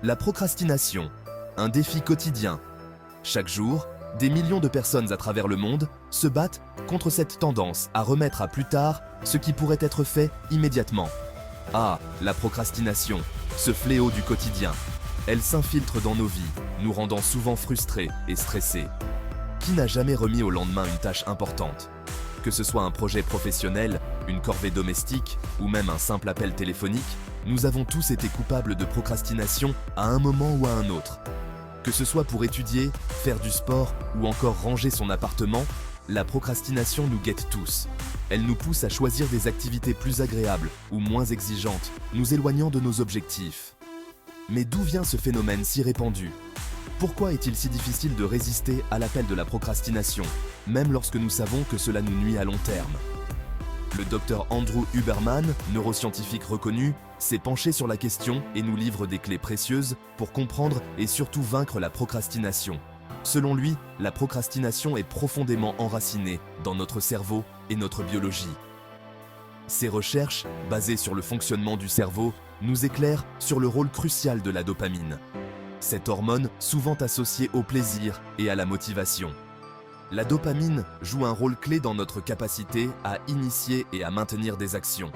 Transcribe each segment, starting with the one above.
La procrastination, un défi quotidien. Chaque jour, des millions de personnes à travers le monde se battent contre cette tendance à remettre à plus tard ce qui pourrait être fait immédiatement. Ah, la procrastination, ce fléau du quotidien. Elle s'infiltre dans nos vies, nous rendant souvent frustrés et stressés. Qui n'a jamais remis au lendemain une tâche importante? Que ce soit un projet professionnel, une corvée domestique ou même un simple appel téléphonique, nous avons tous été coupables de procrastination à un moment ou à un autre. Que ce soit pour étudier, faire du sport ou encore ranger son appartement, la procrastination nous guette tous. Elle nous pousse à choisir des activités plus agréables ou moins exigeantes, nous éloignant de nos objectifs. Mais d'où vient ce phénomène si répandu? Pourquoi est-il si difficile de résister à l'appel de la procrastination, même lorsque nous savons que cela nous nuit à long terme? Le docteur Andrew Huberman, neuroscientifique reconnu, s'est penché sur la question et nous livre des clés précieuses pour comprendre et surtout vaincre la procrastination. Selon lui, la procrastination est profondément enracinée dans notre cerveau et notre biologie. Ces recherches, basées sur le fonctionnement du cerveau, nous éclairent sur le rôle crucial de la dopamine. Cette hormone souvent associée au plaisir et à la motivation. La dopamine joue un rôle clé dans notre capacité à initier et à maintenir des actions.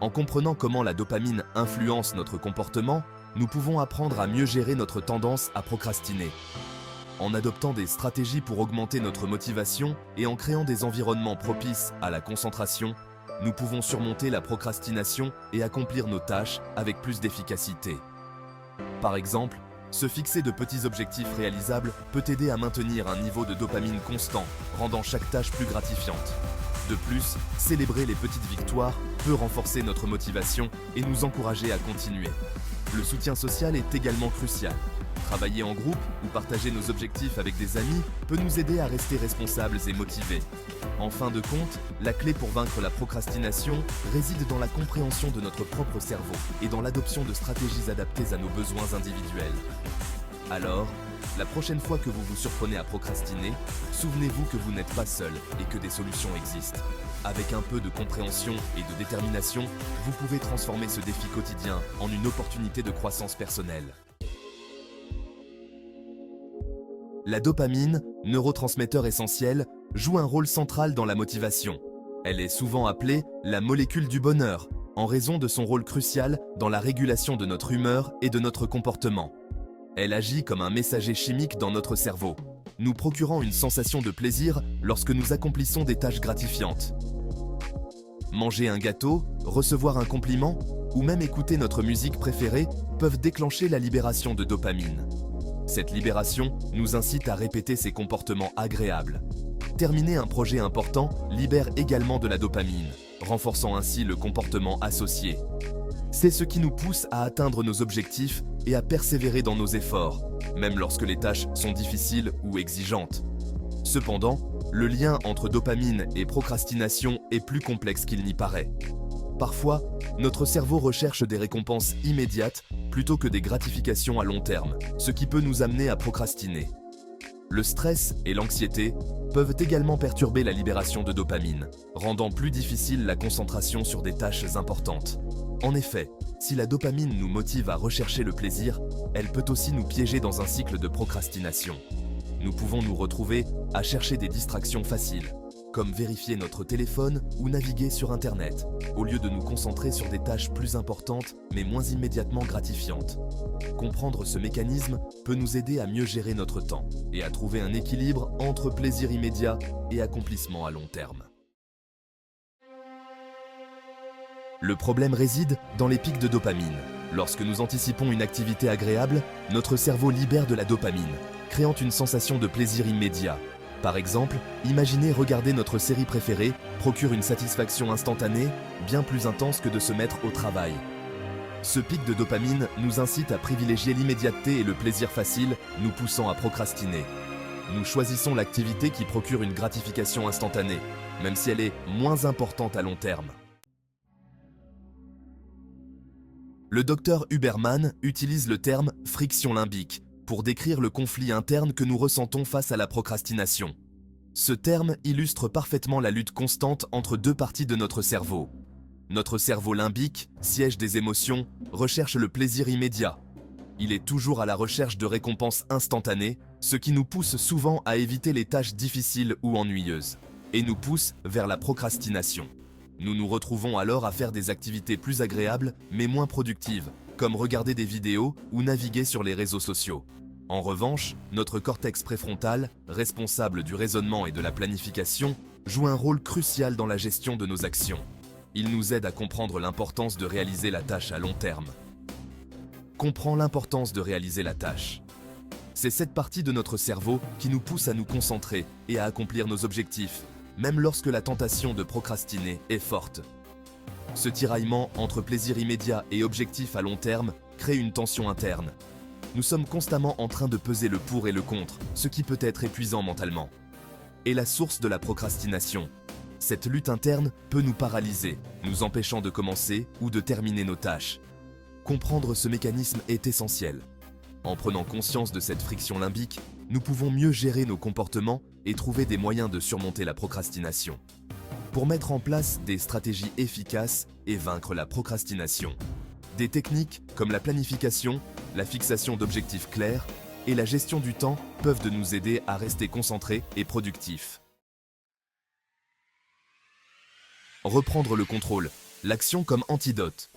En comprenant comment la dopamine influence notre comportement, nous pouvons apprendre à mieux gérer notre tendance à procrastiner. En adoptant des stratégies pour augmenter notre motivation et en créant des environnements propices à la concentration, nous pouvons surmonter la procrastination et accomplir nos tâches avec plus d'efficacité. Par exemple, se fixer de petits objectifs réalisables peut aider à maintenir un niveau de dopamine constant, rendant chaque tâche plus gratifiante. De plus, célébrer les petites victoires peut renforcer notre motivation et nous encourager à continuer. Le soutien social est également crucial. Travailler en groupe ou partager nos objectifs avec des amis peut nous aider à rester responsables et motivés. En fin de compte, la clé pour vaincre la procrastination réside dans la compréhension de notre propre cerveau et dans l'adoption de stratégies adaptées à nos besoins individuels. Alors, la prochaine fois que vous vous surprenez à procrastiner, souvenez-vous que vous n'êtes pas seul et que des solutions existent. Avec un peu de compréhension et de détermination, vous pouvez transformer ce défi quotidien en une opportunité de croissance personnelle. La dopamine, neurotransmetteur essentiel, joue un rôle central dans la motivation. Elle est souvent appelée la molécule du bonheur, en raison de son rôle crucial dans la régulation de notre humeur et de notre comportement. Elle agit comme un messager chimique dans notre cerveau, nous procurant une sensation de plaisir lorsque nous accomplissons des tâches gratifiantes. Manger un gâteau, recevoir un compliment ou même écouter notre musique préférée peuvent déclencher la libération de dopamine. Cette libération nous incite à répéter ces comportements agréables. Terminer un projet important libère également de la dopamine, renforçant ainsi le comportement associé. C'est ce qui nous pousse à atteindre nos objectifs et à persévérer dans nos efforts, même lorsque les tâches sont difficiles ou exigeantes. Cependant, le lien entre dopamine et procrastination est plus complexe qu'il n'y paraît. Parfois, notre cerveau recherche des récompenses immédiates plutôt que des gratifications à long terme, ce qui peut nous amener à procrastiner. Le stress et l'anxiété peuvent également perturber la libération de dopamine, rendant plus difficile la concentration sur des tâches importantes. En effet, si la dopamine nous motive à rechercher le plaisir, elle peut aussi nous piéger dans un cycle de procrastination. Nous pouvons nous retrouver à chercher des distractions faciles, comme vérifier notre téléphone ou naviguer sur Internet, au lieu de nous concentrer sur des tâches plus importantes mais moins immédiatement gratifiantes. Comprendre ce mécanisme peut nous aider à mieux gérer notre temps et à trouver un équilibre entre plaisir immédiat et accomplissement à long terme. Le problème réside dans les pics de dopamine. Lorsque nous anticipons une activité agréable, notre cerveau libère de la dopamine, créant une sensation de plaisir immédiat. Par exemple, imaginez regarder notre série préférée procure une satisfaction instantanée, bien plus intense que de se mettre au travail. Ce pic de dopamine nous incite à privilégier l'immédiateté et le plaisir facile, nous poussant à procrastiner. Nous choisissons l'activité qui procure une gratification instantanée, même si elle est moins importante à long terme. Le docteur Huberman utilise le terme « friction limbique » pour décrire le conflit interne que nous ressentons face à la procrastination. Ce terme illustre parfaitement la lutte constante entre deux parties de notre cerveau. Notre cerveau limbique, siège des émotions, recherche le plaisir immédiat. Il est toujours à la recherche de récompenses instantanées, ce qui nous pousse souvent à éviter les tâches difficiles ou ennuyeuses, et nous pousse vers la procrastination. Nous nous retrouvons alors à faire des activités plus agréables mais moins productives, comme regarder des vidéos ou naviguer sur les réseaux sociaux. En revanche, notre cortex préfrontal, responsable du raisonnement et de la planification, joue un rôle crucial dans la gestion de nos actions. Il nous aide à comprendre l'importance de réaliser la tâche à long terme. Comprends l'importance de réaliser la tâche. C'est cette partie de notre cerveau qui nous pousse à nous concentrer et à accomplir nos objectifs, même lorsque la tentation de procrastiner est forte. Ce tiraillement entre plaisir immédiat et objectif à long terme crée une tension interne. Nous sommes constamment en train de peser le pour et le contre, ce qui peut être épuisant mentalement. Et la source de la procrastination. Cette lutte interne peut nous paralyser, nous empêchant de commencer ou de terminer nos tâches. Comprendre ce mécanisme est essentiel. En prenant conscience de cette friction limbique, nous pouvons mieux gérer nos comportements et trouver des moyens de surmonter la procrastination. Pour mettre en place des stratégies efficaces et vaincre la procrastination. Des techniques comme la planification, la fixation d'objectifs clairs et la gestion du temps peuvent nous aider à rester concentrés et productifs. Reprendre le contrôle, l'action comme antidote.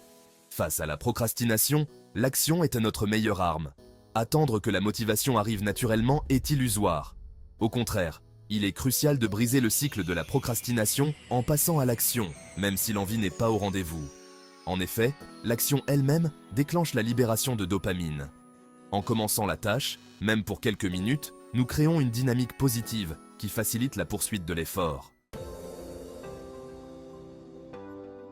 Face à la procrastination, l'action est notre meilleure arme. Attendre que la motivation arrive naturellement est illusoire. Au contraire, il est crucial de briser le cycle de la procrastination en passant à l'action, même si l'envie n'est pas au rendez-vous. En effet, l'action elle-même déclenche la libération de dopamine. En commençant la tâche, même pour quelques minutes, nous créons une dynamique positive qui facilite la poursuite de l'effort.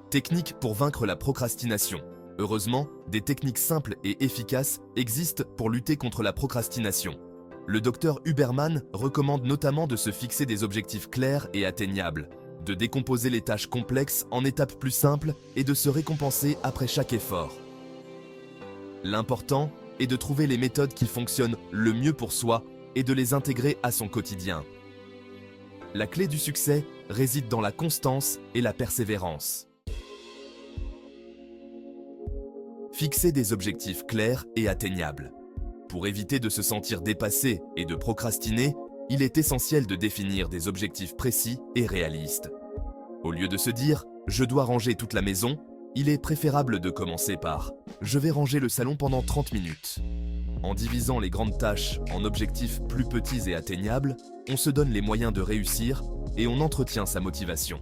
Techniques pour vaincre la procrastination. Heureusement, des techniques simples et efficaces existent pour lutter contre la procrastination. Le docteur Huberman recommande notamment de se fixer des objectifs clairs et atteignables, de décomposer les tâches complexes en étapes plus simples et de se récompenser après chaque effort. L'important est de trouver les méthodes qui fonctionnent le mieux pour soi et de les intégrer à son quotidien. La clé du succès réside dans la constance et la persévérance. Fixer des objectifs clairs et atteignables. Pour éviter de se sentir dépassé et de procrastiner, il est essentiel de définir des objectifs précis et réalistes. Au lieu de se dire « je dois ranger toute la maison », il est préférable de commencer par « je vais ranger le salon pendant 30 minutes ». En divisant les grandes tâches en objectifs plus petits et atteignables, on se donne les moyens de réussir et on entretient sa motivation.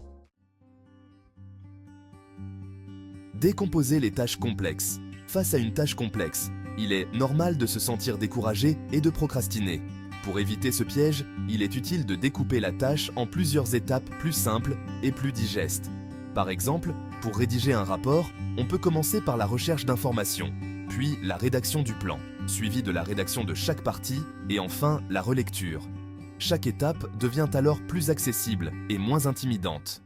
Décomposer les tâches complexes. Face à une tâche complexe, il est normal de se sentir découragé et de procrastiner. Pour éviter ce piège, il est utile de découper la tâche en plusieurs étapes plus simples et plus digestes. Par exemple, pour rédiger un rapport, on peut commencer par la recherche d'informations, puis la rédaction du plan, suivi de la rédaction de chaque partie et enfin la relecture. Chaque étape devient alors plus accessible et moins intimidante.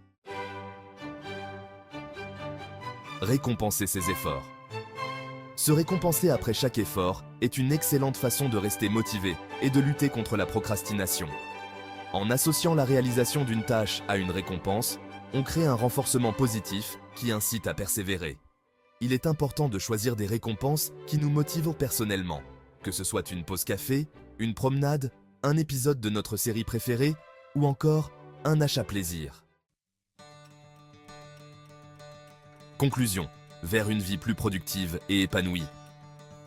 Récompenser ses efforts. Se récompenser après chaque effort est une excellente façon de rester motivé et de lutter contre la procrastination. En associant la réalisation d'une tâche à une récompense, on crée un renforcement positif qui incite à persévérer. Il est important de choisir des récompenses qui nous motivent personnellement, que ce soit une pause café, une promenade, un épisode de notre série préférée ou encore un achat plaisir. Conclusion. Vers une vie plus productive et épanouie.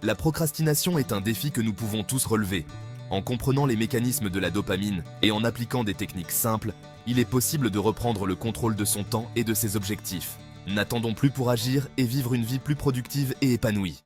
La procrastination est un défi que nous pouvons tous relever. En comprenant les mécanismes de la dopamine et en appliquant des techniques simples, il est possible de reprendre le contrôle de son temps et de ses objectifs. N'attendons plus pour agir et vivre une vie plus productive et épanouie.